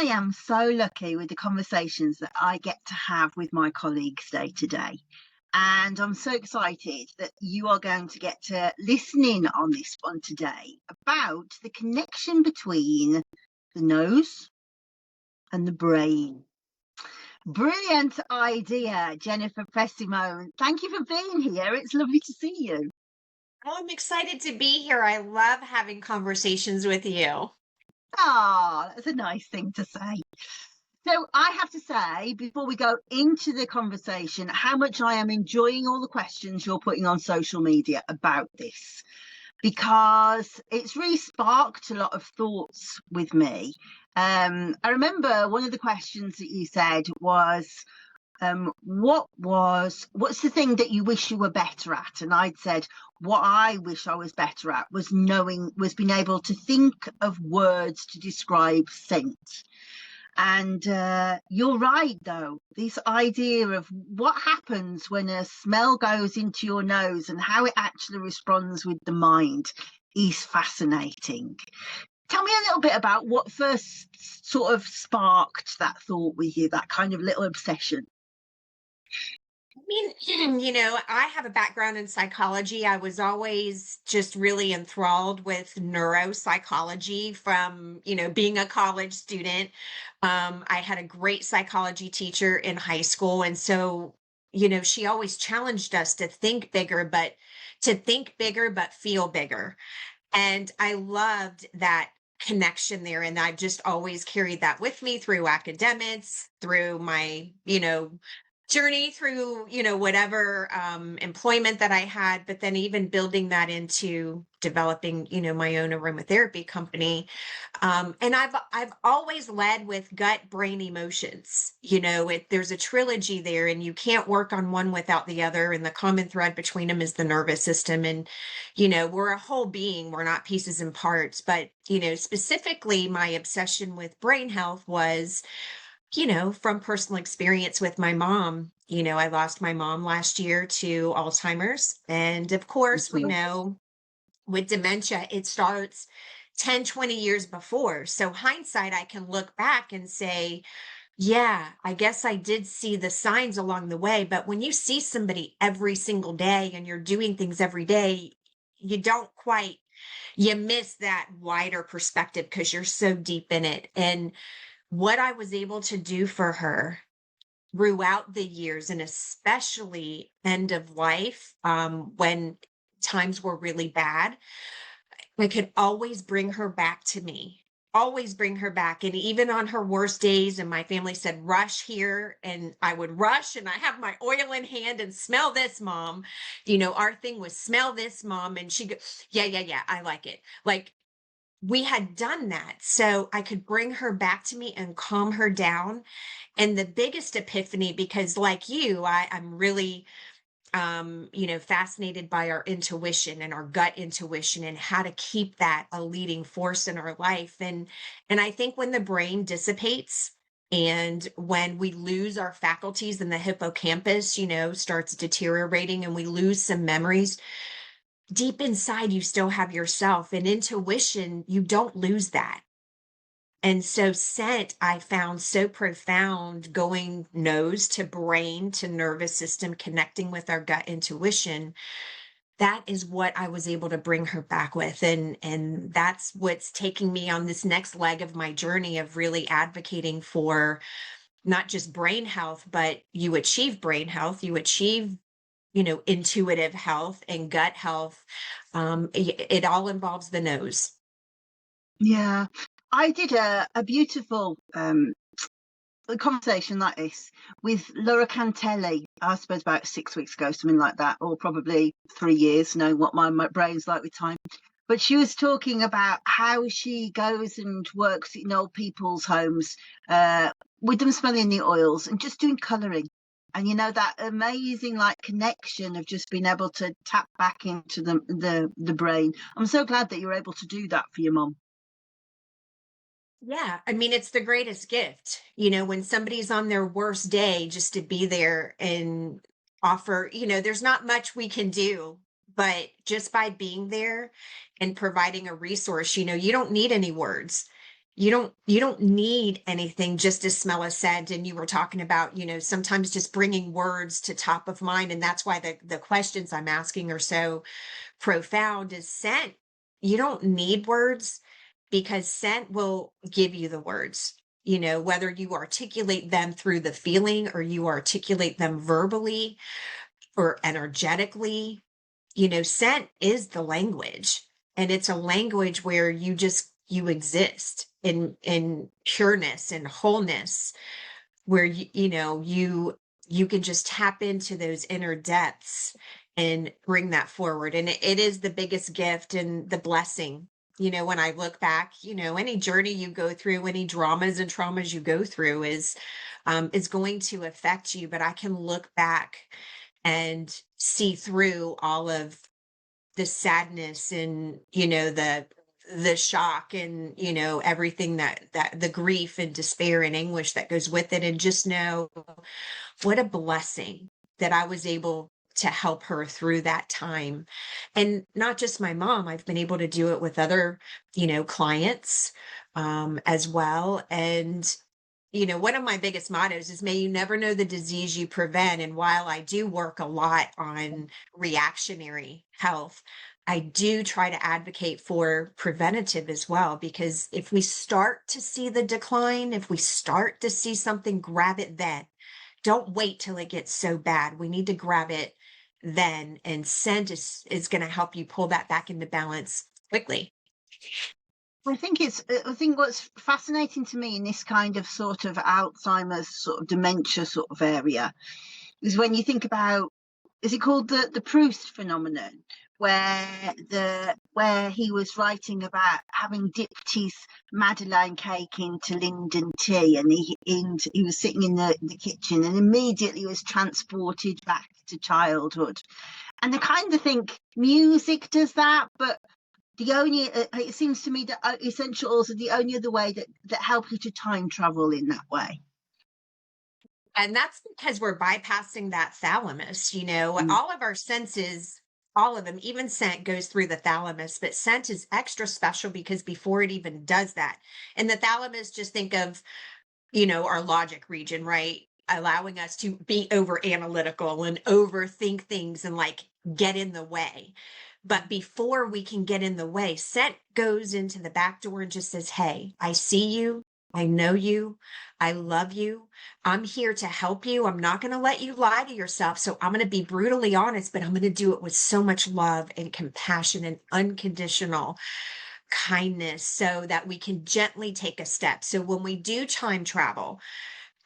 am so lucky with the conversations that I get to have with my colleagues day to day. And I'm so excited that you are going to get to listen in on this one today about the connection between the nose and the brain. Brilliant idea, Jennifer Pressimone. Thank you for being here. It's lovely to see you. Oh, I'm excited to be here. I love having conversations with you. Ah, that's a nice thing to say. So I have to say, before we go into the conversation, how much I am enjoying all the questions you're putting on social media about this, because it's really sparked a lot of thoughts with me. I remember one of the questions that you said was, what's the thing that you wish you were better at? And I'd said, what I wish I was better at was being able to think of words to describe scent. And you're right, though, this idea of what happens when a smell goes into your nose and how it actually responds with the mind is fascinating. Tell me a little bit about what first sort of sparked that thought with you, that kind of little obsession. I mean, I have a background in psychology. I was always just really enthralled with neuropsychology from, being a college student. I had a great psychology teacher in high school. And so, she always challenged us to think bigger, but feel bigger. And I loved that connection there. And I've just always carried that with me through academics, through my, journey through, whatever employment that I had, but then even building that into developing, my own aromatherapy company. And I've always led with gut, brain, emotions. There's a trilogy there, and you can't work on one without the other. And the common thread between them is the nervous system. And, we're a whole being, we're not pieces and parts. But, specifically my obsession with brain health was, from personal experience with my mom. I lost my mom last year to Alzheimer's. And of course, we know with dementia, it starts 10, 20 years before. So hindsight, I can look back and say, yeah, I guess I did see the signs along the way. But when you see somebody every single day and you're doing things every day, you don't quite, you miss that wider perspective because you're so deep in it. And what I was able to do for her throughout the years, and especially end of life, when times were really bad, I could always bring her back to me, always bring her back. And even on her worst days, and my family said, rush here. And I would rush and I have my oil in hand and smell this, mom. Our thing was smell this, mom. And she go, yeah, yeah, yeah, I like it. Like, we had done that so I could bring her back to me and calm her down. And the biggest epiphany, because like you, I'm really, fascinated by our intuition and our gut intuition and how to keep that a leading force in our life. And I think when the brain dissipates and when we lose our faculties and the hippocampus, starts deteriorating and we lose some memories, deep inside you still have yourself, and intuition, you don't lose that. And so scent I found so profound, going nose to brain to nervous system, connecting with our gut intuition. That is what I was able to bring her back with. And that's what's taking me on this next leg of my journey of really advocating for not just brain health, but you achieve brain health, you achieve intuitive health and gut health. It all involves the nose. Yeah, I did a beautiful conversation like this with Laura Cantelli, I suppose about 6 weeks ago, something like that, or probably 3 years, knowing what my brain's like with time. But she was talking about how she goes and works in old people's homes with them smelling the oils and just doing colouring. And that amazing connection of just being able to tap back into the brain. I'm so glad that you're able to do that for your mom. Yeah, I mean, it's the greatest gift, when somebody's on their worst day, just to be there and offer, there's not much we can do, but just by being there and providing a resource, you don't need any words. You don't need anything just to smell a scent. And you were talking about, sometimes just bringing words to top of mind. And that's why the questions I'm asking are so profound. Is scent, you don't need words, because scent will give you the words, whether you articulate them through the feeling or you articulate them verbally or energetically. Scent is the language, and it's a language where you exist in pureness and wholeness, where you can just tap into those inner depths and bring that forward. And it is the biggest gift and the blessing. When I look back, any journey you go through, any dramas and traumas you go through is going to affect you. But I can look back and see through all of the sadness and, the shock and, everything that the grief and despair and anguish that goes with it, and just know what a blessing that I was able to help her through that time. And not just my mom, I've been able to do it with other, clients, as well. And one of my biggest mottos is, may you never know the disease you prevent. And while I do work a lot on reactionary health, I do try to advocate for preventative as well, because if we start to see the decline, if we start to see something, grab it then. Don't wait till it gets so bad. We need to grab it then. And scent is going to help you pull that back into balance quickly. I think what's fascinating to me in this kind of sort of Alzheimer's sort of dementia sort of area is when you think about, is it called the Proust phenomenon, where he was writing about having dipped his Madeleine cake into Linden tea, and he was sitting in the kitchen and immediately was transported back to childhood. And I kind of think music does that, but it seems to me that essentials are the only other way that help you to time travel in that way. And that's because we're bypassing that thalamus, all of our senses, all of them, even scent goes through the thalamus, but scent is extra special because before it even does that. And the thalamus, just think of, our logic region, right? Allowing us to be over analytical and overthink things and get in the way. But before we can get in the way, scent goes into the back door and just says, hey, I see you. I know you. I love you. I'm here to help you. I'm not going to let you lie to yourself. So I'm going to be brutally honest, but I'm going to do it with so much love and compassion and unconditional kindness, so that we can gently take a step. So when we do time travel,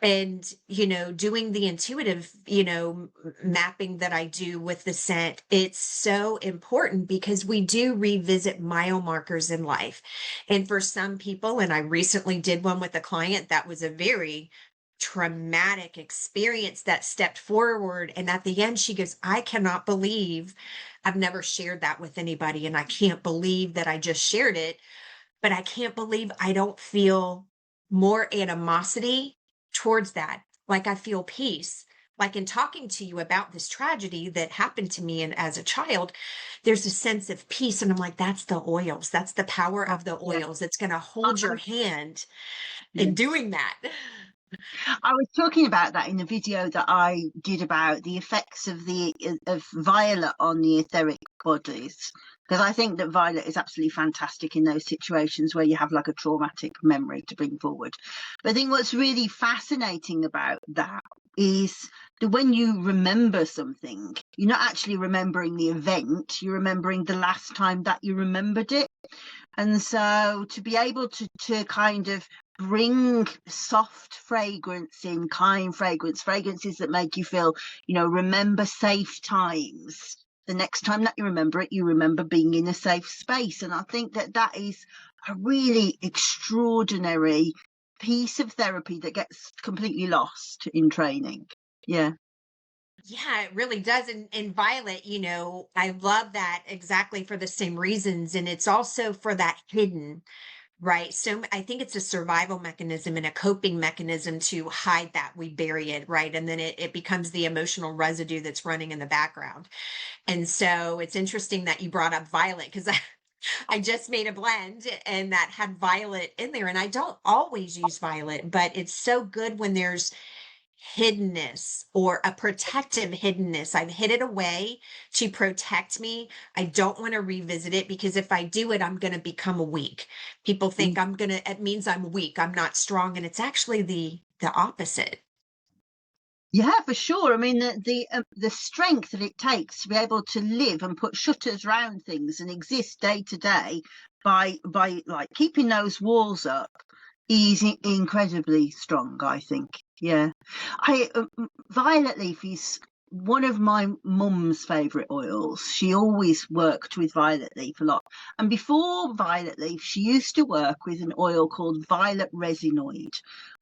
and doing the intuitive mapping that I do with the scent, it's so important because we do revisit mile markers in life. And for some people, and I recently did one with a client that was a very traumatic experience, that stepped forward, and at the end she goes, I cannot believe I've never shared that with anybody, and I can't believe that I just shared it, but I can't believe I don't feel more animosity towards that. Like, I feel peace. Like, in talking to you about this tragedy that happened to me and as a child, there's a sense of peace. And I'm like, that's the oils. That's the power of the oils. It's going to hold your hand in doing that. I was talking about that in the video that I did about the effects of violet on the etheric bodies, because I think that violet is absolutely fantastic in those situations where you have like a traumatic memory to bring forward. But I think what's really fascinating about that is that when you remember something, you're not actually remembering the event, you're remembering the last time that you remembered it. And so to be able to kind of bring soft fragrance in, kind fragrances that make you feel, remember safe times. The next time that you remember it, you remember being in a safe space. And I think that is a really extraordinary piece of therapy that gets completely lost in training. Yeah. Yeah, it really does. And Violet, I love that exactly for the same reasons. And it's also for that hidden, right? So I think it's a survival mechanism and a coping mechanism to hide that. We bury it, right? And then it becomes the emotional residue that's running in the background. And so it's interesting that you brought up Violet, because I just made a blend and that had violet in there. And I don't always use violet, but it's so good when there's hiddenness or a protective hiddenness. I've hid it away to protect me. I don't want to revisit it because if I do it, I'm going to become weak. People think it means I'm weak. I'm not strong. And it's actually the opposite. Yeah, for sure. I mean, the strength that it takes to be able to live and put shutters around things and exist day to day by like keeping those walls up is incredibly strong, I think. Yeah, violet leaf is one of my mum's favourite oils. She always worked with violet leaf a lot. And before violet leaf, she used to work with an oil called violet resinoid,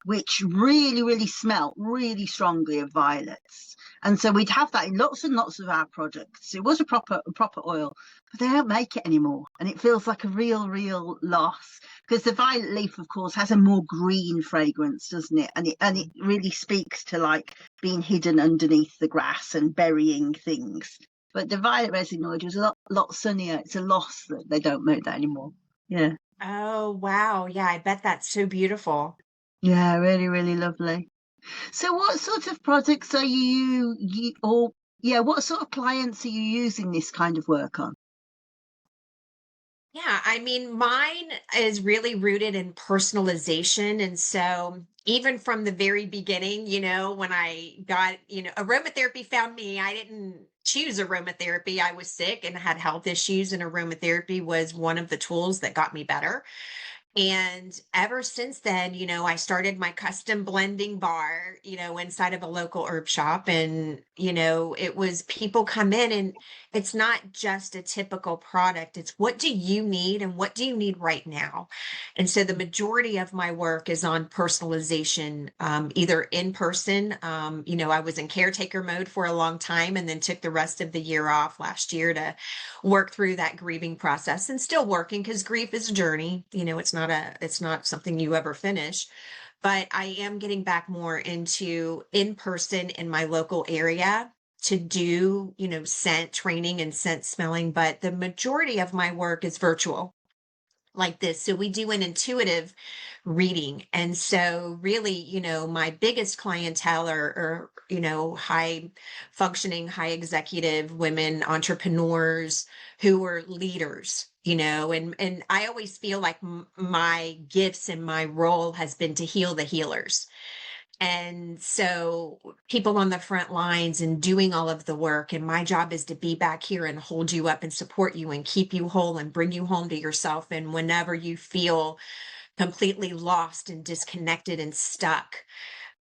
which really, really smelt really strongly of violets. And so we'd have that in lots and lots of our products. It was a proper oil, but they don't make it anymore. And it feels like a real loss because the violet leaf, of course, has a more green fragrance, doesn't it? And it really speaks to like being hidden underneath the grass and burying things. But the violet resinoid was a lot sunnier. It's a loss that they don't make that anymore. Yeah. Oh, wow. Yeah, I bet that's so beautiful. Yeah, really, really lovely. So what sort of products are what sort of clients are you using this kind of work on? Yeah, I mean, mine is really rooted in personalization. And so, even from the very beginning, when I got, aromatherapy found me, I didn't choose aromatherapy. I was sick and had health issues, and aromatherapy was one of the tools that got me better. And ever since then, I started my custom blending bar, inside of a local herb shop. And, it was people come in and it's not just a typical product. It's what do you need and what do you need right now? And so the majority of my work is on personalization, either in person. I was in caretaker mode for a long time and then took the rest of the year off last year to work through that grieving process and still working because grief is a journey. It's not something you ever finish. But I am getting back more into in person in my local area to do, scent training and scent smelling. But the majority of my work is virtual like this. So we do an intuitive reading. And so really, my biggest clientele are high functioning, high executive women, entrepreneurs who are leaders, and I always feel like my gifts and my role has been to heal the healers. And so people on the front lines and doing all of the work. And my job is to be back here and hold you up and support you and keep you whole and bring you home to yourself. And whenever you feel completely lost and disconnected and stuck,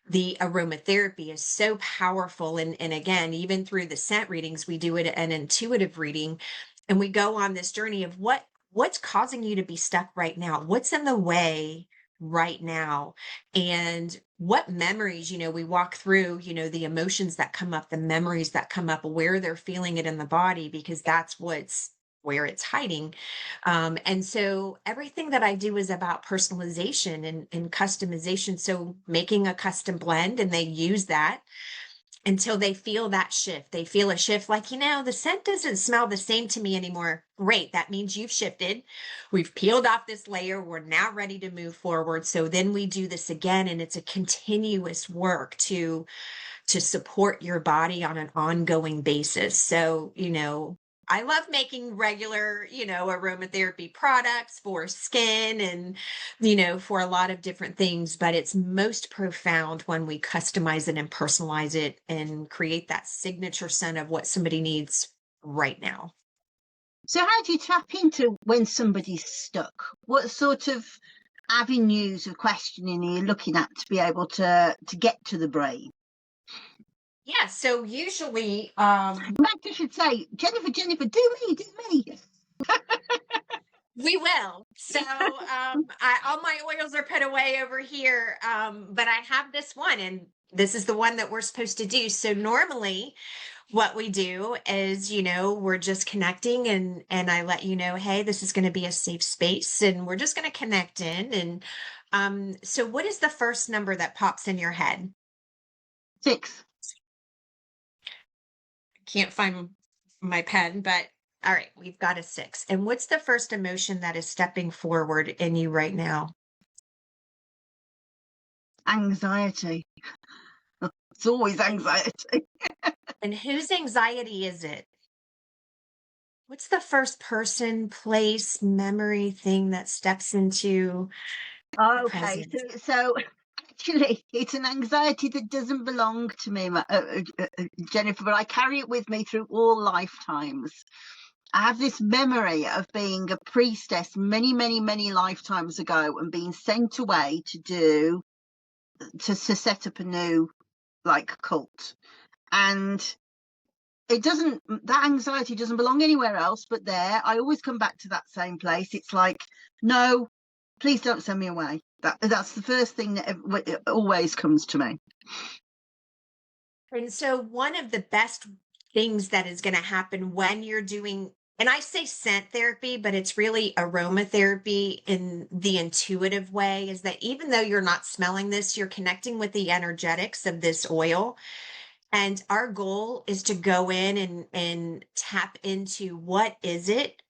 the aromatherapy is so powerful. And again, even through the scent readings, we do it an intuitive reading. And we go on this journey of what's causing you to be stuck right now? What's in the way right now? And what memories, we walk through, the emotions that come up, the memories that come up, where they're feeling it in the body, because that's where it's hiding. And so everything that I do is about personalization and customization. So making a custom blend and they use that until they feel that shift. They feel a shift like, the scent doesn't smell the same to me anymore. Great. That means you've shifted. We've peeled off this layer. We're now ready to move forward. So then we do this again, and it's a continuous work to support your body on an ongoing basis. So, I love making regular, aromatherapy products for skin and, for a lot of different things, but it's most profound when we customize it and personalize it and create that signature scent of what somebody needs right now. So how do you tap into when somebody's stuck? What sort of avenues of questioning are you looking at to be able to get to the brain? Yeah, so usually Magda should say, Jennifer, do me. we will. So all my oils are put away over here, but I have this one, and this is the one that we're supposed to do. So normally, what we do is, we're just connecting, and I let you know, hey, this is going to be a safe space, and we're just going to connect in. And so, what is the first number that pops in your head? 6. Can't find my pen, but All right, we've got a 6. And what's the first emotion that is stepping forward in you right now? Anxiety. It's always anxiety. And whose anxiety is it? What's the first person, place, memory thing that steps into the Okay, present? so actually, it's an anxiety that doesn't belong to me, Jennifer, but I carry it with me through all lifetimes. I have this memory of being a priestess many, many, many lifetimes ago and being sent away to set up a new cult. And that anxiety doesn't belong anywhere else but there. I always come back to that same place. It's like, no, please don't send me away. That's the first thing that always comes to me. And so one of the best things that is going to happen when you're doing, and I say scent therapy, but it's really aromatherapy in the intuitive way, is that even though you're not smelling this, you're connecting with the energetics of this oil. And our goal is to go in and tap into what is it?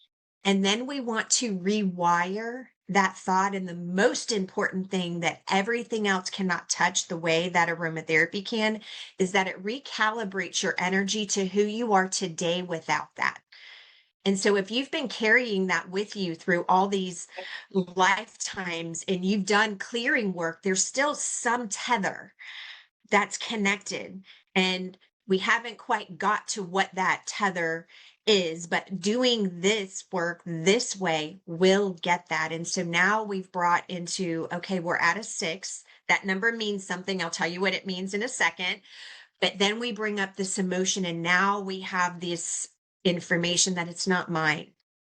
And then we want to rewire that thought. And the most important thing that everything else cannot touch the way that aromatherapy can is that it recalibrates your energy to who you are today without that. And so if you've been carrying that with you through all these lifetimes and you've done clearing work, there's still some tether that's connected. And we haven't quite got to what that tether is, but doing this work this way will get that. And so now we've brought into, okay, we're at a 6. That number means something. I'll tell you what it means in a second. But then we bring up this emotion, and now we have this information that it's not mine.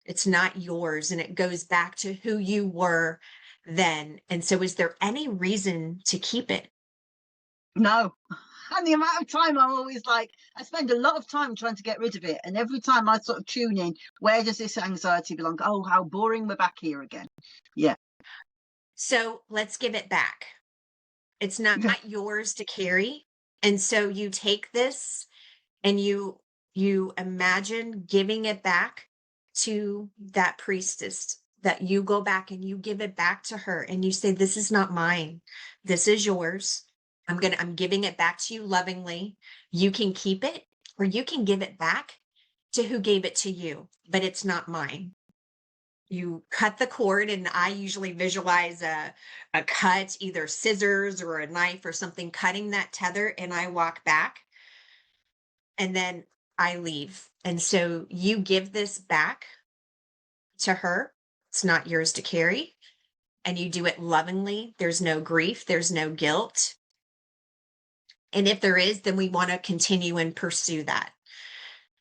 It's not yours. And it goes back to who you were then. And so is there any reason to keep it? No. And the amount of time I spend a lot of time trying to get rid of it. And every time I sort of tune in, where does this anxiety belong? Oh, how boring, we're back here again. Yeah. So let's give it back. It's not yours to carry. And so you take this and you imagine giving it back to that priestess, that you go back and you give it back to her and you say, this is not mine. This is yours. I'm giving it back to you lovingly. You can keep it or you can give it back to who gave it to you, but it's not mine. You cut the cord, and I usually visualize a cut, either scissors or a knife or something, cutting that tether, and I walk back and then I leave. And so you give this back to her. It's not yours to carry. And you do it lovingly. There's no grief, there's no guilt. And if there is, then we want to continue and pursue that.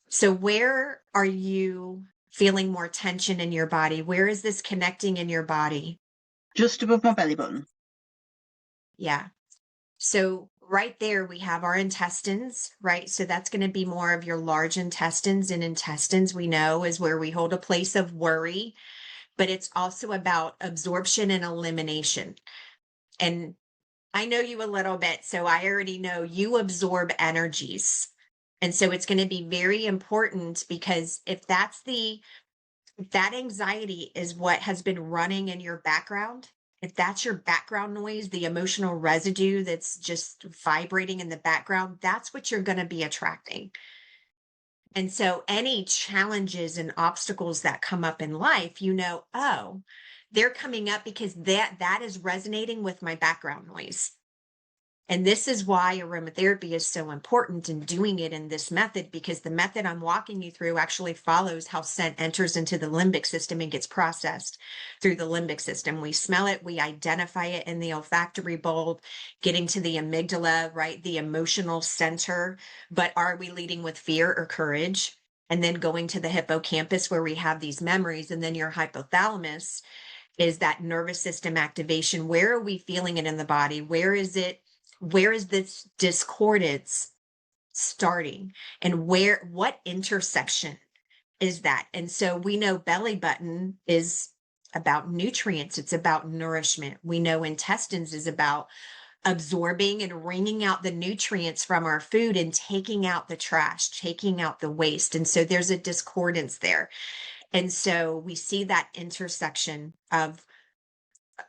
So where are you feeling more tension in your body? Where is this connecting in your body? Just above my belly button. Yeah. So right there, we have our intestines, right? So that's going to be more of your large intestines. And intestines, we know, is where we hold a place of worry, but it's also about absorption and elimination. And I know you a little bit, so I already know you absorb energies. And so it's going to be very important, because if that anxiety is what has been running in your background, if that's your background noise, the emotional residue that's just vibrating in the background, that's what you're going to be attracting. And so any challenges and obstacles that come up in life, oh, they're coming up because that is resonating with my background noise. And this is why aromatherapy is so important in doing it in this method, because the method I'm walking you through actually follows how scent enters into the limbic system and gets processed through the limbic system. We smell it, we identify it in the olfactory bulb, getting to the amygdala, right? The emotional center. But are we leading with fear or courage? And then going to the hippocampus where we have these memories, and then your hypothalamus is that nervous system activation. Where are we feeling it in the body? Where is this discordance starting, and what intersection is that? And so we know belly button is about nutrients, it's about nourishment. We know intestines is about absorbing and wringing out the nutrients from our food and taking out the trash, taking out the waste. And so there's a discordance there. And so we see that intersection of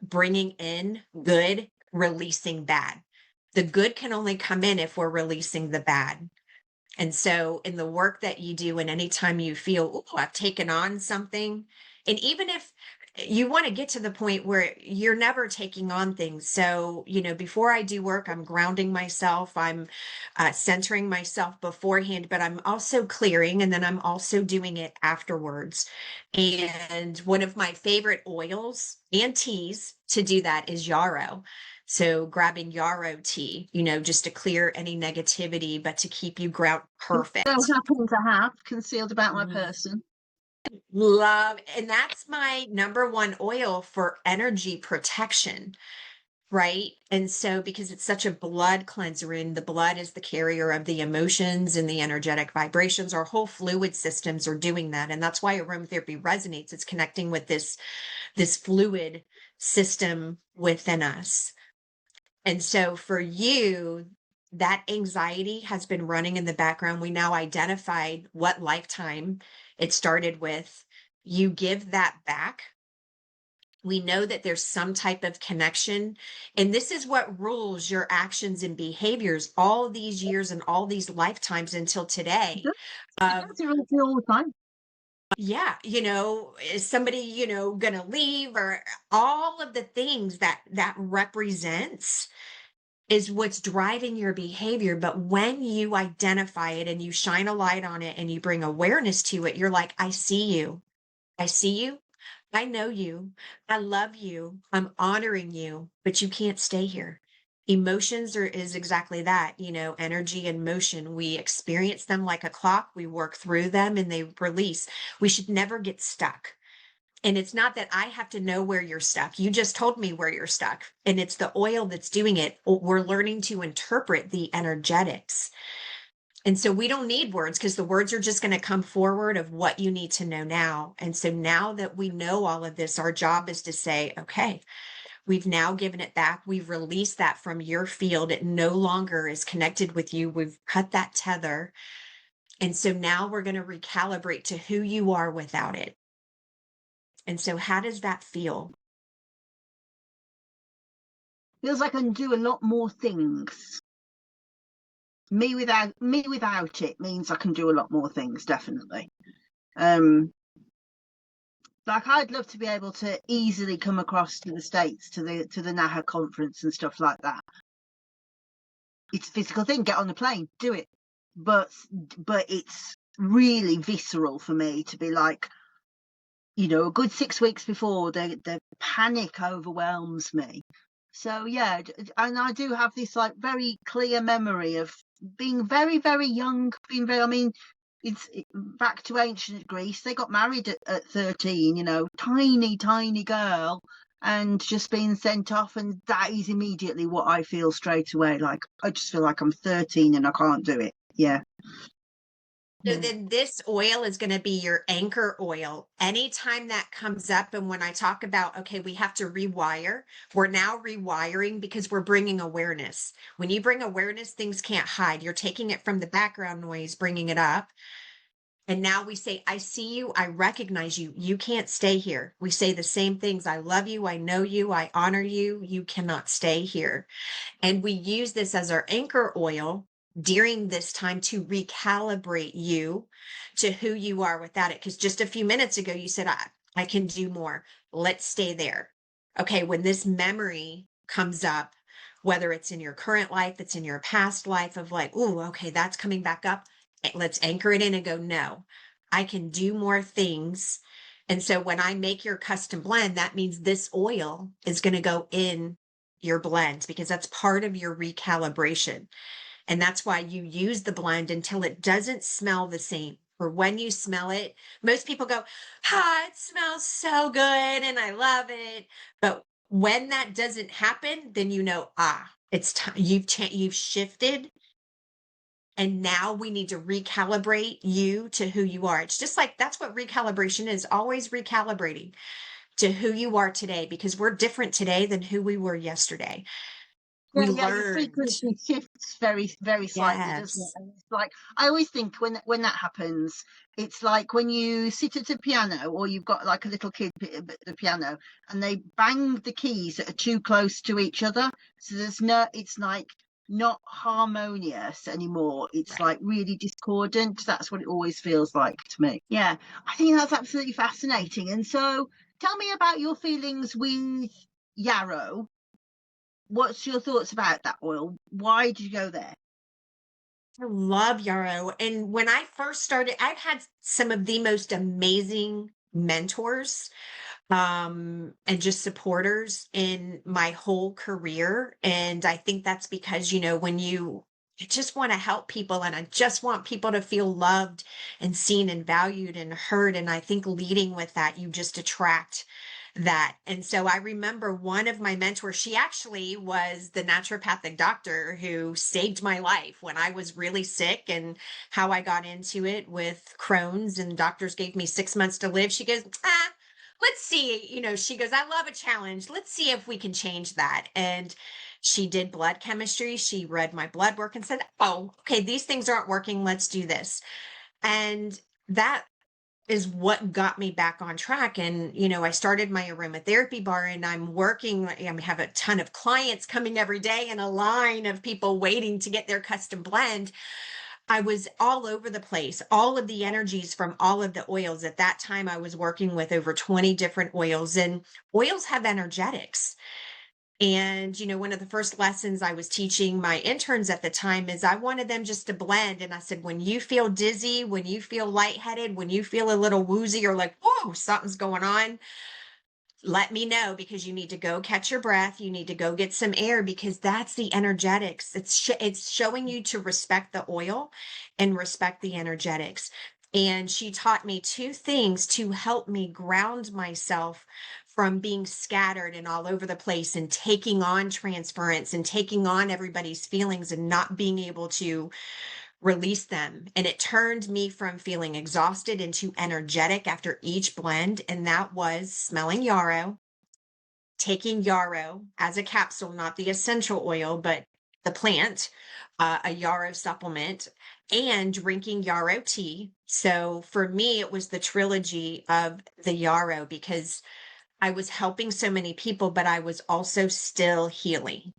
bringing in good, releasing bad. The good can only come in if we're releasing the bad. And so in the work that you do, and anytime you feel, oh, I've taken on something, and even if you want to get to the point where you're never taking on things. So, before I do work, I'm grounding myself, I'm centering myself beforehand, but I'm also clearing, and then I'm also doing it afterwards. And one of my favorite oils and teas to do that is Yarrow. So grabbing Yarrow tea, just to clear any negativity, but to keep you ground So perfect. happen to have concealed about my person. Love, and that's my number one oil for energy protection, right? And so because it's such a blood cleanser, and the blood is the carrier of the emotions and the energetic vibrations, our whole fluid systems are doing that. And that's why aromatherapy resonates. It's connecting with this fluid system within us. And so for you, that anxiety has been running in the background. We now identified what lifetime it started with. You give that back. We know that there's some type of connection. And this is what rules your actions and behaviors all these years and all these lifetimes until today. That's all the time. Yeah, is somebody, gonna leave, or all of the things that represents is what's driving your behavior. But when you identify it and you shine a light on it and you bring awareness to it, you're like, I see you. I see you. I know you. I love you. I'm honoring you, but you can't stay here. Emotions is exactly that, energy and motion. We experience them like a clock. We work through them and they release. We should never get stuck. And it's not that I have to know where you're stuck. You just told me where you're stuck. And it's the oil that's doing it. We're learning to interpret the energetics. And so we don't need words, because the words are just going to come forward of what you need to know now. And so now that we know all of this, our job is to say, okay, we've now given it back. We've released that from your field. It no longer is connected with you. We've cut that tether. And so now we're going to recalibrate to who you are without it. And so how does that feel? Feels like I can do a lot more things. Me without it means I can do a lot more things, definitely. Like I'd love to be able to easily come across to the States to the Naha conference and stuff like that. It's a physical thing, get on the plane, do it. But it's really visceral for me to be like, a good 6 weeks before, the panic overwhelms me. So yeah, and I do have this like very clear memory of being very, very young, it's back to ancient Greece. They got married at 13, tiny girl, and just being sent off. And that is immediately what I feel straight away. Like, I just feel like I'm 13 and I can't do it. Yeah. So then this oil is going to be your anchor oil. Anytime that comes up, and when I talk about, okay, we have to rewire, we're now rewiring because we're bringing awareness. When you bring awareness, things can't hide. You're taking it from the background noise, bringing it up. And now we say, I see you. I recognize you. You can't stay here. We say the same things. I love you. I know you. I honor you. You cannot stay here. And we use this as our anchor oil during this time to recalibrate you to who you are without it. Because just a few minutes ago, you said, I can do more. Let's stay there. Okay, when this memory comes up, whether it's in your current life, it's in your past life of like, oh, okay, that's coming back up. Let's anchor it in and go, no, I can do more things. And so when I make your custom blend, that means this oil is going to go in your blend, because that's part of your recalibration. And that's why you use the blend until it doesn't smell the same. Or when you smell it, most people go, it smells so good and I love it. But when that doesn't happen, then it's time. You've shifted. And now we need to recalibrate you to who you are. It's just like, that's what recalibration is, always recalibrating to who you are today, because we're different today than who we were yesterday. we Yeah, your learned. frequency shifts very, very slightly, doesn't it? Yes. And it's like I always think when that happens, it's like when you sit at a piano or you've got like a little kid at the piano and they bang the keys that are too close to each other. So it's like not harmonious anymore. It's Right. like really discordant. That's what it always feels like to me. Yeah, I think that's absolutely fascinating. And so tell me about your feelings with Yarrow. What's your thoughts about that oil? Why did you go there? I love Yarrow. And when I first started, I've had some of the most amazing mentors and just supporters in my whole career. And I think that's because, when you just want to help people and I just want people to feel loved and seen and valued and heard. And I think leading with that, you just attract that. And so I remember one of my mentors, she actually was the naturopathic doctor who saved my life when I was really sick and how I got into it with Crohn's and doctors gave me 6 months to live. She goes, let's see, she goes, I love a challenge. Let's see if we can change that. And she did blood chemistry. She read my blood work and said, oh, okay, these things aren't working. Let's do this. And that is what got me back on track. And, I started my aromatherapy bar and I have a ton of clients coming every day and a line of people waiting to get their custom blend. I was all over the place, all of the energies from all of the oils. At that time, I was working with over 20 different oils, and oils have energetics. And, one of the first lessons I was teaching my interns at the time is I wanted them just to blend. And I said, when you feel dizzy, when you feel lightheaded, when you feel a little woozy or like, whoa, something's going on, let me know because you need to go catch your breath. You need to go get some air because that's the energetics. It's showing you to respect the oil and respect the energetics. And she taught me two things to help me ground myself from being scattered and all over the place and taking on transference and taking on everybody's feelings and not being able to release them. And it turned me from feeling exhausted into energetic after each blend. And that was smelling yarrow, taking yarrow as a capsule, not the essential oil, but the plant, a yarrow supplement, and drinking yarrow tea. So for me, it was the trilogy of the yarrow because I was helping so many people, but I was also still healing.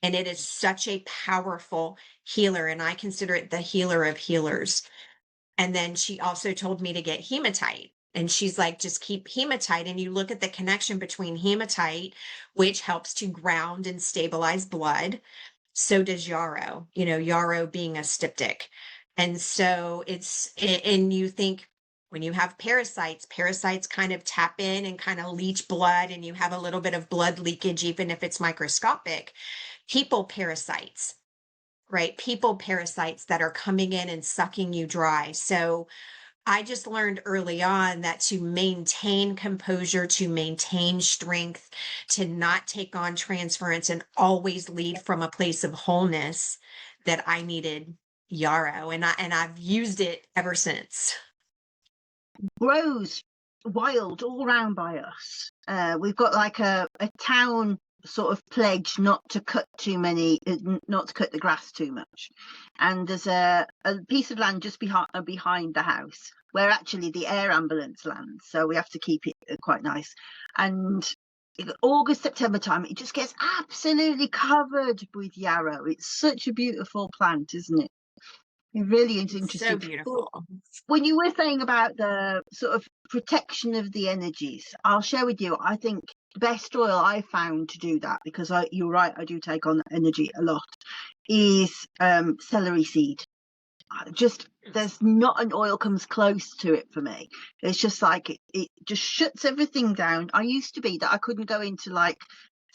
And it is such a powerful healer. And I consider it the healer of healers. And then she also told me to get hematite. And she's like, just keep hematite. And you look at the connection between hematite, which helps to ground and stabilize blood. So does yarrow, yarrow being a styptic. And so and you think when you have parasites kind of tap in and kind of leach blood, and you have a little bit of blood leakage, even if it's microscopic. People parasites, right? People parasites that are coming in and sucking you dry. So I just learned early on that to maintain composure, to maintain strength, to not take on transference and always lead from a place of wholeness, that I needed yarrow, and I've used it ever since. Grows wild all round by us. We've got like a town sort of pledge not to cut not to cut the grass too much. And there's a piece of land just behind the house where actually the air ambulance lands. So we have to keep it quite nice. And August, September time, it just gets absolutely covered with yarrow. It's such a beautiful plant, isn't it? It really is It's so interesting. beautiful. When you were saying about the sort of protection of the energies, I'll share with you, I think the best oil I found to do that, because you're right, I do take on that energy a lot, is celery seed. There's not an oil comes close to it for me. It's just like it just shuts everything down. I used to be that I couldn't go into like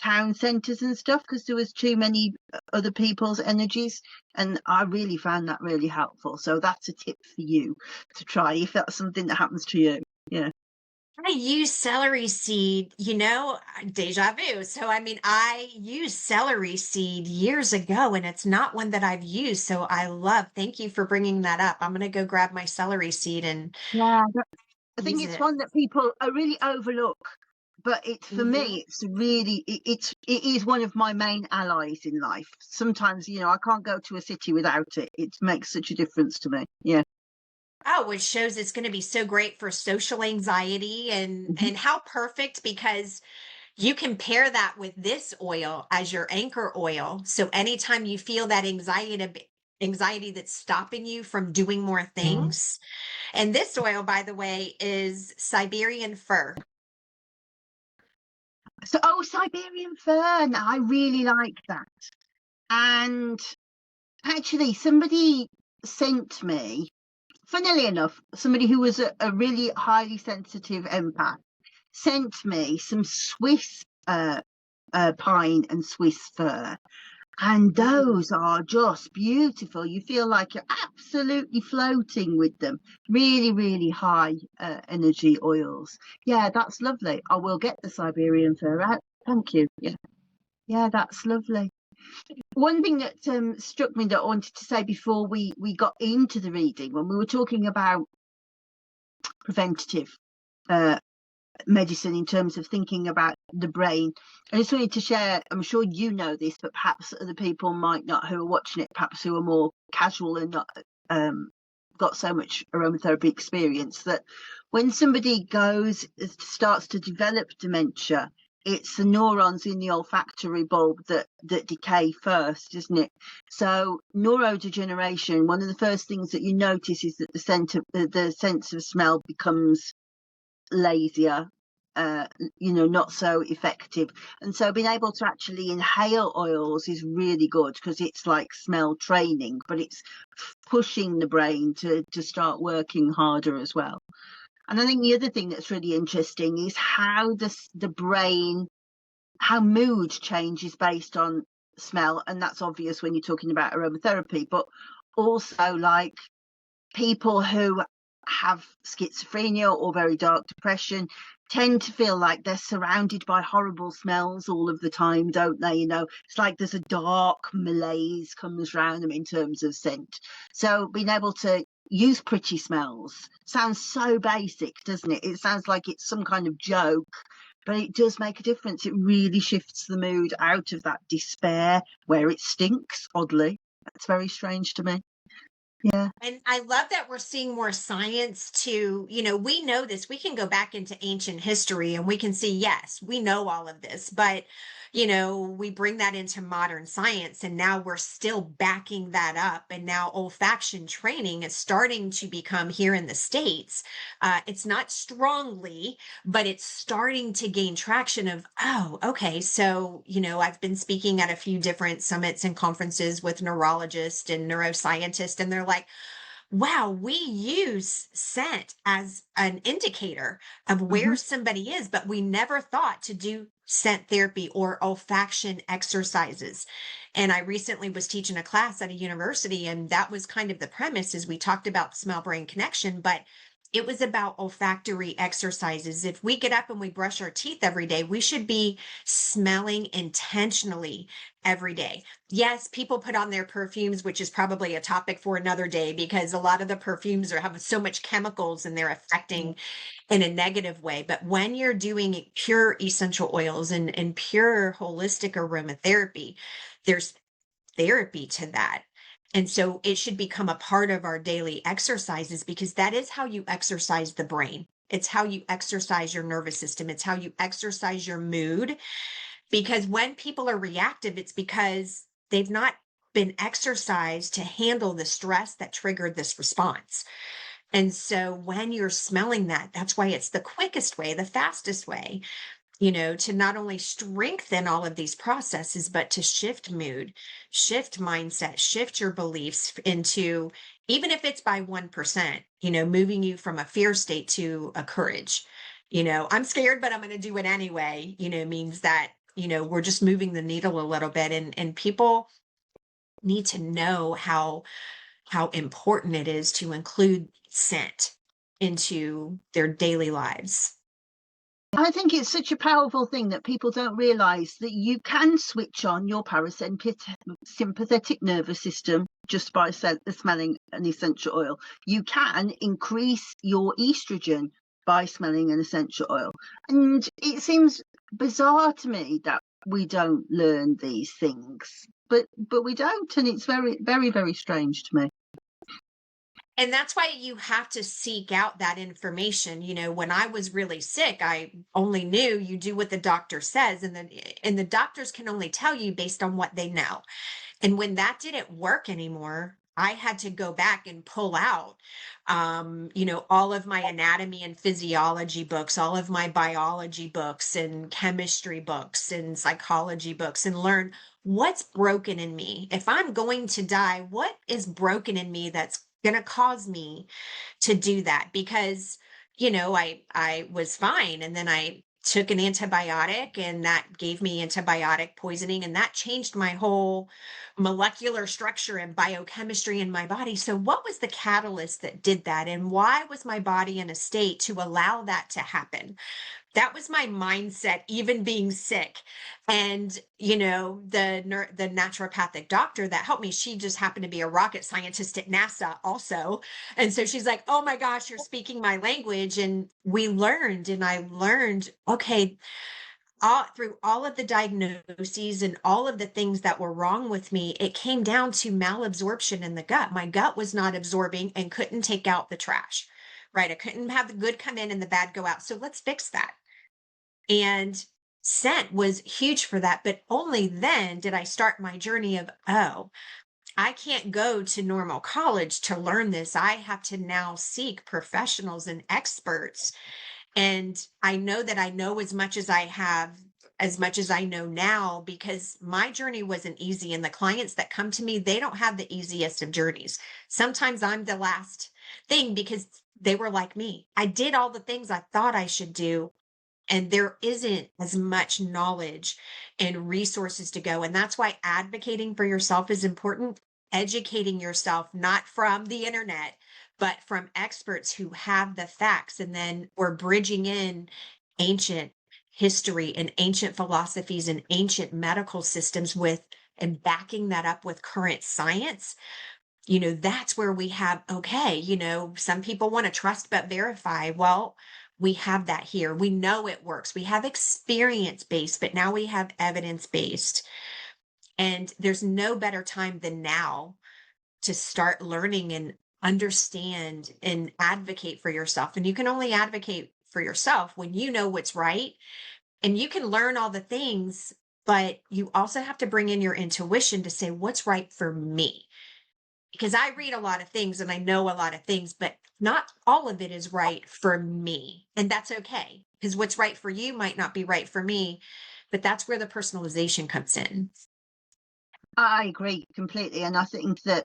town centres and stuff because there was too many other people's energies, and I really found that really helpful. So that's a tip for you to try if that's something that happens to you. Yeah. I use celery seed, deja vu. So, I used celery seed years ago and it's not one that I've used. So thank you for bringing that up. I'm going to go grab my celery seed and Yeah, I think use it's it. one that people really overlook but it's, for Mhm. me, it's really, it is one of my main allies in life. Sometimes, you know, I can't go to a city without it. It makes such a difference to me. Yeah. Oh, which shows it's going to be so great for social anxiety Mhm. and how perfect, because you can pair that with this oil as your anchor oil. So anytime you feel that anxiety that's stopping you from doing more things. And this oil, by the way, is Siberian fir. So, oh, Siberian fern, I really like that. And actually, somebody sent me, funnily enough, somebody who was a really highly sensitive empath, sent me some Swiss pine and Swiss fir. And Mm. those are just beautiful. You feel like you're absolutely floating with them. Really, really high energy oils. Yeah, that's lovely. I will get the Siberian fir out. Thank you. Yeah, yeah, that's lovely. One thing that struck me that I wanted to say before we got into the reading, when we were talking about preventative uh, medicine in terms of thinking about the brain, I just wanted to share, I'm sure you know this, but perhaps other people might not, who are watching it, perhaps who are more casual and not got so much aromatherapy experience, that when somebody starts to develop dementia, it's the neurons in the olfactory bulb that decay first, isn't it? So neurodegeneration, one of the first things that you notice is that the sense of smell becomes lazier, not so effective. And so being able to actually inhale oils is really good, because it's like smell training, but it's pushing the brain to start working harder as well. And I think the other thing that's really interesting is how the brain, how mood changes based on smell. And that's obvious when you're talking about aromatherapy, but also like people who have schizophrenia or very dark depression tend to feel like they're surrounded by horrible smells all of the time, don't they? You know, it's like there's a dark malaise comes around them in terms of scent. So being able to use pretty smells sounds so basic, doesn't it? It sounds like it's some kind of joke, but it does make a difference. It really shifts the mood out of that despair where it stinks, oddly. That's very strange to me. Yeah. And I love that we're seeing more science to, we know this. We can go back into ancient history and we can see, yes, we know all of this, but, we bring that into modern science and now we're still backing that up. And now olfaction training is starting to become here in the States. It's not strongly, but it's starting to gain traction of, oh, okay. So, I've been speaking at a few different summits and conferences with neurologists and neuroscientists, and they're like, wow, we use scent as an indicator of Hmm. where somebody is, but we never thought to do scent therapy or olfaction exercises. And I recently was teaching a class at a university, and that was kind of the premise, is we talked about smell brain connection, but it was about olfactory exercises. If we get up and we brush our teeth every day, we should be smelling intentionally every day. Yes, people put on their perfumes, which is probably a topic for another day, because a lot of the perfumes have so much chemicals and they're affecting in a negative way. But when you're doing pure essential oils and pure holistic aromatherapy, there's therapy to that. And so it should become a part of our daily exercises, because that is how you exercise the brain. It's how you exercise your nervous system. It's how you exercise your mood. Because when people are reactive, it's because they've not been exercised to handle the stress that triggered this response. And so when you're smelling that, that's why it's the quickest way, the fastest way, to not only strengthen all of these processes, but to shift mood, shift mindset, shift your beliefs into, even if it's by 1%, moving you from a fear state to a courage. I'm scared, but I'm going to do it anyway, means that, we're just moving the needle a little bit, and people need to know how important it is to include scent into their daily lives. I think it's such a powerful thing that people don't realize, that you can switch on your parasympathetic nervous system just by smelling an essential oil. You can increase your estrogen by smelling an essential oil. And it seems bizarre to me that we don't learn these things, but we don't, and it's very, very, very strange to me. And that's why you have to seek out that information. You know, when I was really sick, I only knew you do what the doctor says, and the doctors can only tell you based on what they know. And when that didn't work anymore, I had to go back and pull out, all of my anatomy and physiology books, all of my biology books and chemistry books and psychology books, and learn what's broken in me. If I'm going to die, what is broken in me that's going to cause me to do that? Because, I was fine. And then I took an antibiotic, and that gave me antibiotic poisoning, and that changed my whole molecular structure and biochemistry in my body. So what was the catalyst that did that? And why was my body in a state to allow that to happen? That was my mindset, even being sick. And, the naturopathic doctor that helped me, she just happened to be a rocket scientist at NASA also. And so she's like, oh my gosh, you're speaking my language. And I learned, okay, through all of the diagnoses and all of the things that were wrong with me, it came down to malabsorption in the gut. My gut was not absorbing and couldn't take out the trash, right? I couldn't have the good come in and the bad go out. So let's fix that. And scent was huge for that. But only then did I start my journey of, oh, I can't go to normal college to learn this. I have to now seek professionals and experts. And I know that I know as much as I know now, because my journey wasn't easy. And the clients that come to me, they don't have the easiest of journeys. Sometimes I'm the last thing because they were like me. I did all the things I thought I should do, and there isn't as much knowledge and resources to go. And that's why advocating for yourself is important. Educating yourself, not from the internet, but from experts who have the facts. And then we're bridging in ancient history and ancient philosophies and ancient medical systems and backing that up with current science. That's where we have, okay, some people want to trust but verify. Well, we have that here. We know it works. We have experience based, but now we have evidence based. And there's no better time than now to start learning and understand and advocate for yourself. And you can only advocate for yourself when you know what's right. And you can learn all the things, but you also have to bring in your intuition to say, what's right for me? Because I read a lot of things and I know a lot of things, but not all of it is right for me. And that's okay, because what's right for you might not be right for me. But that's where the personalization comes in. I agree completely. And I think that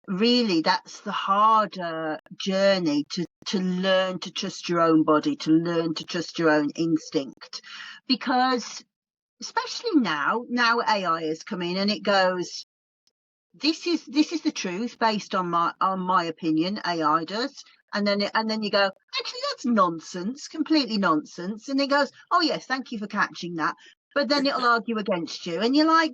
really that's the harder journey to learn to trust your own body, to learn to trust your own instinct. Because especially now AI has come in and it goes, this is the truth based on my opinion. AI does, and then you go, actually that's nonsense, completely nonsense, and it goes, oh yes, thank you for catching that, but then it'll argue against you, and you're like,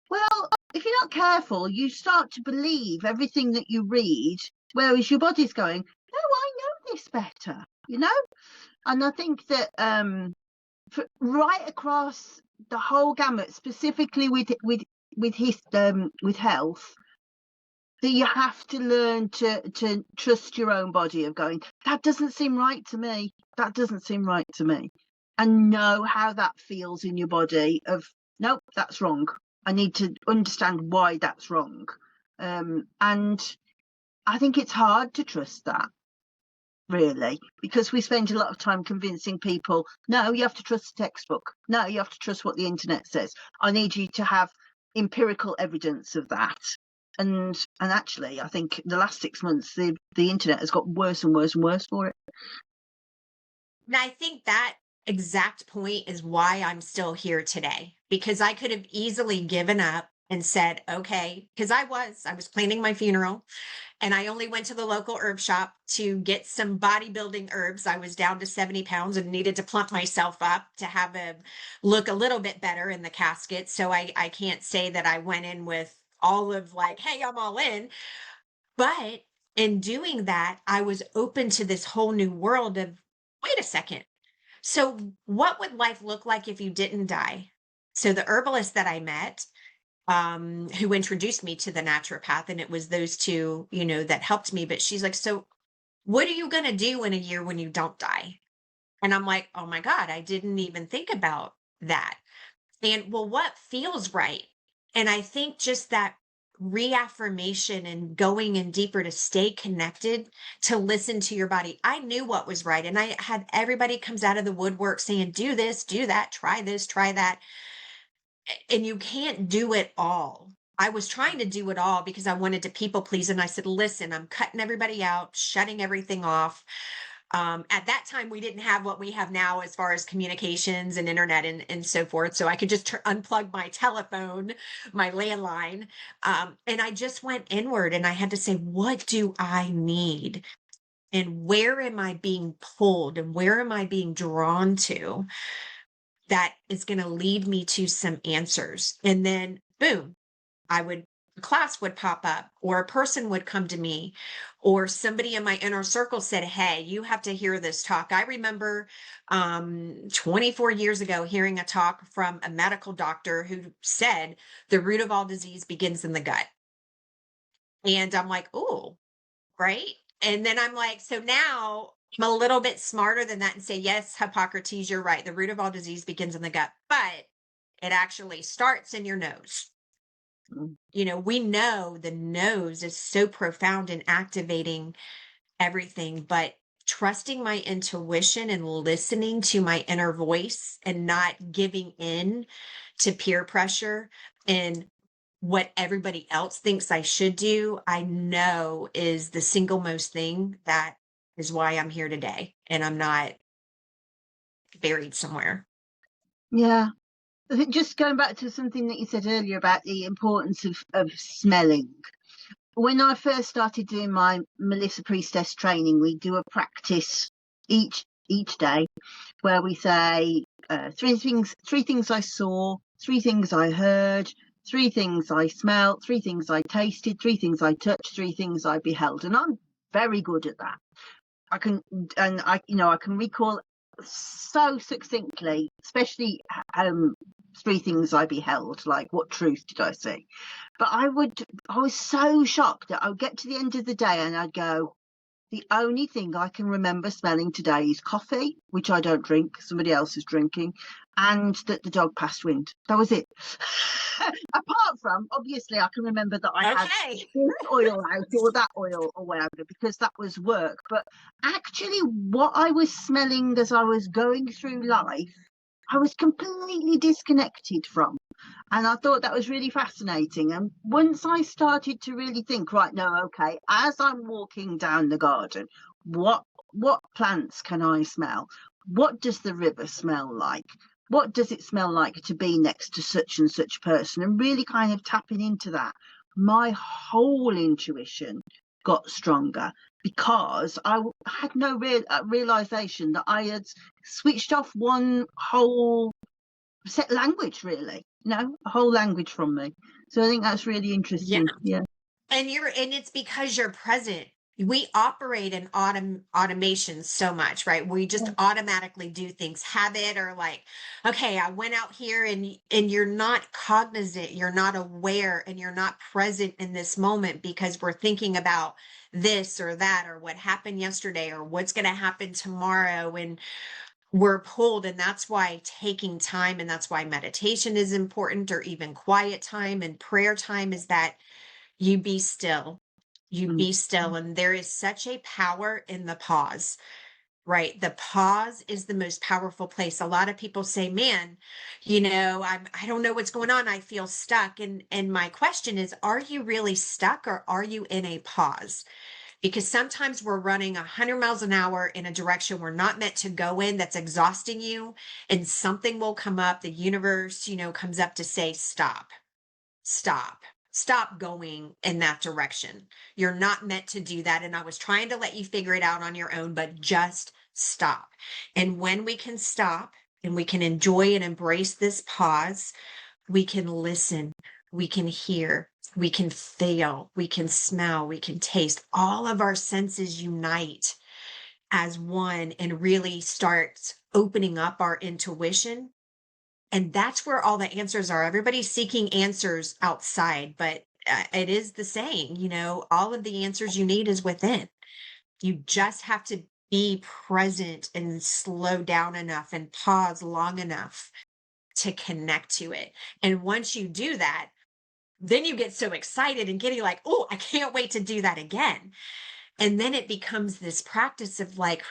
well, if you're not careful, you start to believe everything that you read, whereas your body's going, no, I know this better, and I think that right across the whole gamut, specifically with health, that you have to learn to trust your own body, of going, that doesn't seem right to me, and know how that feels in your body of, nope, that's wrong, I need to understand why that's wrong. And I think it's hard to trust that, really, because we spend a lot of time convincing people, no, you have to trust the textbook, no, you have to trust what the internet says, I need you to have empirical evidence of that. And actually, I think the last 6 months, the internet has got worse and worse and worse for it. And I think that exact point is why I'm still here today, because I could have easily given up and said, okay, because I was planning my funeral, and I only went to the local herb shop to get some bodybuilding herbs. I was down to 70 pounds and needed to plump myself up to have a look a little bit better in the casket. So I can't say that I went in with all of like, hey, I'm all in. But in doing that, I was open to this whole new world of, wait a second. So what would life look like if you didn't die? So the herbalist that I met, who introduced me to the naturopath, and it was those two, that helped me. But she's like, so what are you going to do in a year when you don't die? And I'm like, oh my God, I didn't even think about that. And well, what feels right? And I think just that reaffirmation and going in deeper to stay connected, to listen to your body. I knew what was right. And I had everybody comes out of the woodwork saying, do this, do that, try this, try that. And you can't do it all. I was trying to do it all because I wanted to people please. And I said, listen, I'm cutting everybody out, shutting everything off. At that time, we didn't have what we have now as far as communications and internet and so forth. So I could just unplug my telephone, my landline. And I just went inward and I had to say, what do I need? And where am I being pulled? And where am I being drawn to that is going to lead me to some answers? And then, boom, a class would pop up, or a person would come to me, or somebody in my inner circle said, hey, you have to hear this talk. I remember 24 years ago hearing a talk from a medical doctor who said the root of all disease begins in the gut. And I'm like, oh, right. And then I'm like, so now I'm a little bit smarter than that and say, yes, Hippocrates, you're right. The root of all disease begins in the gut, but it actually starts in your nose. We know the nose is so profound in activating everything, but trusting my intuition and listening to my inner voice and not giving in to peer pressure and what everybody else thinks I should do, I know is the single most thing that is why I'm here today and I'm not buried somewhere. Yeah. I think just going back to something that you said earlier about the importance of smelling. When I first started doing my Melissa Priestess training, we do a practice each day where we say three things I saw, three things I heard, three things I smelt, three things I tasted, three things I touched, three things I beheld. And I'm very good at that. I can recall so succinctly, especially three things I beheld, like what truth did I see? But I was so shocked that I would get to the end of the day and I'd go, the only thing I can remember smelling today is coffee, which I don't drink, somebody else is drinking, and that the dog passed wind. That was it. Apart from, obviously, I can remember that I had this oil out or that oil or whatever, because that was work. But actually, what I was smelling as I was going through life, I was completely disconnected from. And I thought that was really fascinating. And once I started to really think, right, no, okay, as I'm walking down the garden, what plants can I smell? What does the river smell like? What does it smell like to be next to such and such person? And really kind of tapping into that, my whole intuition got stronger because I had no realization that I had switched off one whole set language, really, a whole language from me. So I think that's really interesting. Yeah. And it's because you're present. We operate in automation so much, right? We just automatically do things, habit, or like, okay, I went out here and you're not cognizant, you're not aware, and you're not present in this moment because we're thinking about this or that or what happened yesterday or what's going to happen tomorrow. And we're pulled. And that's why taking time, and that's why meditation is important, or even quiet time and prayer time, is that you be still. You be still. And there is such a power in the pause, right? The pause is the most powerful place. A lot of people say, man, I don't know what's going on. I feel stuck. And my question is, are you really stuck, or are you in a pause? Because sometimes we're running 100 miles an hour in a direction we're not meant to go in, that's exhausting you, and something will come up. The universe, comes up to say, stop, stop going in that direction. You're not meant to do that. And I was trying to let you figure it out on your own, but just stop. And when we can stop and we can enjoy and embrace this pause, we can listen, we can hear, we can feel, we can smell, we can taste. All of our senses unite as one and really start opening up our intuition. And that's where all the answers are. Everybody's seeking answers outside, but it is the saying, all of the answers you need is within. You just have to be present and slow down enough and pause long enough to connect to it. And once you do that, then you get so excited and giddy, like, oh, I can't wait to do that again. And then it becomes this practice of like,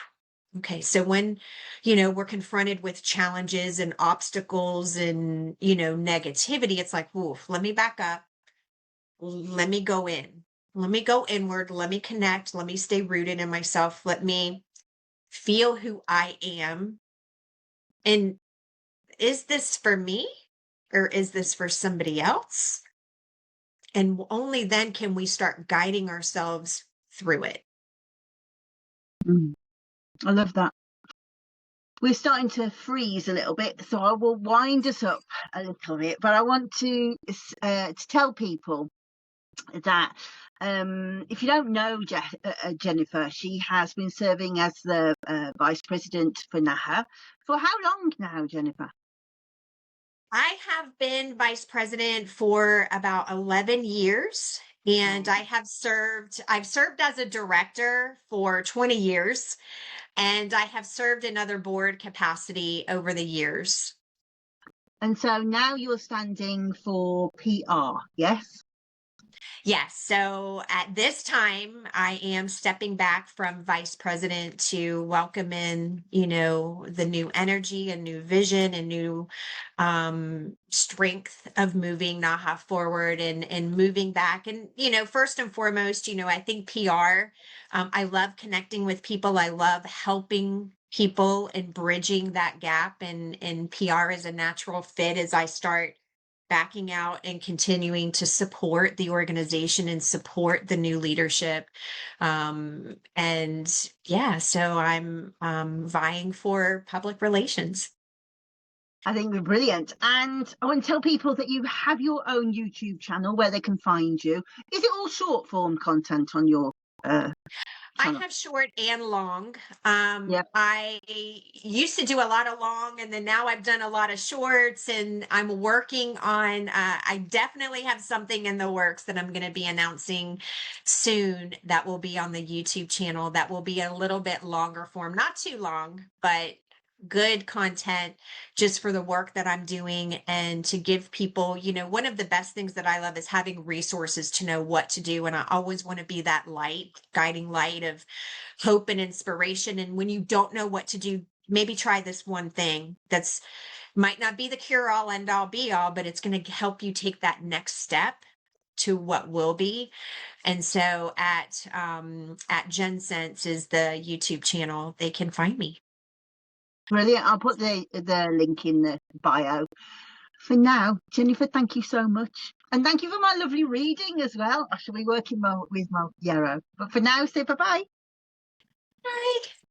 okay, so when, we're confronted with challenges and obstacles and, negativity, it's like, ooh, let me back up. Let me go in. Let me go inward. Let me connect. Let me stay rooted in myself. Let me feel who I am. And is this for me or is this for somebody else? And only then can we start guiding ourselves through it. I love that. We're starting to freeze a little bit, so I will wind us up a little bit. But I want to tell people that if you don't know Jennifer, she has been serving as the Vice President for Naha. For how long now, Jennifer? I have been Vice President for about 11 years. And I've served as a director for 20 years. And I have served in other board capacity over the years. And so now you're standing for PR, yes? Yes. So at this time, I am stepping back from vice president to welcome in, the new energy and new vision and new strength of moving Naha forward and moving back. And, first and foremost, I think PR, I love connecting with people. I love helping people and bridging that gap. And PR is a natural fit as I start backing out and continuing to support the organization and support the new leadership. And yeah, so I'm vying for public relations. I think we're brilliant. And I want to tell people that you have your own YouTube channel where they can find you. Is it all short form content on your I have short and long. I used to do a lot of long, and then now I've done a lot of shorts, and I'm working on, I definitely have something in the works that I'm going to be announcing soon that will be on the YouTube channel that will be a little bit longer form, not too long, but good content just for the work that I'm doing and to give people, one of the best things that I love is having resources to know what to do. And I always want to be that guiding light of hope and inspiration. And when you don't know what to do, maybe try this one thing that's might not be the cure all end all be all, but it's going to help you take that next step to what will be. And so at GenSense is the YouTube channel. They can find me. Brilliant. I'll put the link in the bio. For now, Jennifer, thank you so much. And thank you for my lovely reading as well. I shall be working with my Yarrow. But for now, say bye-bye. Bye.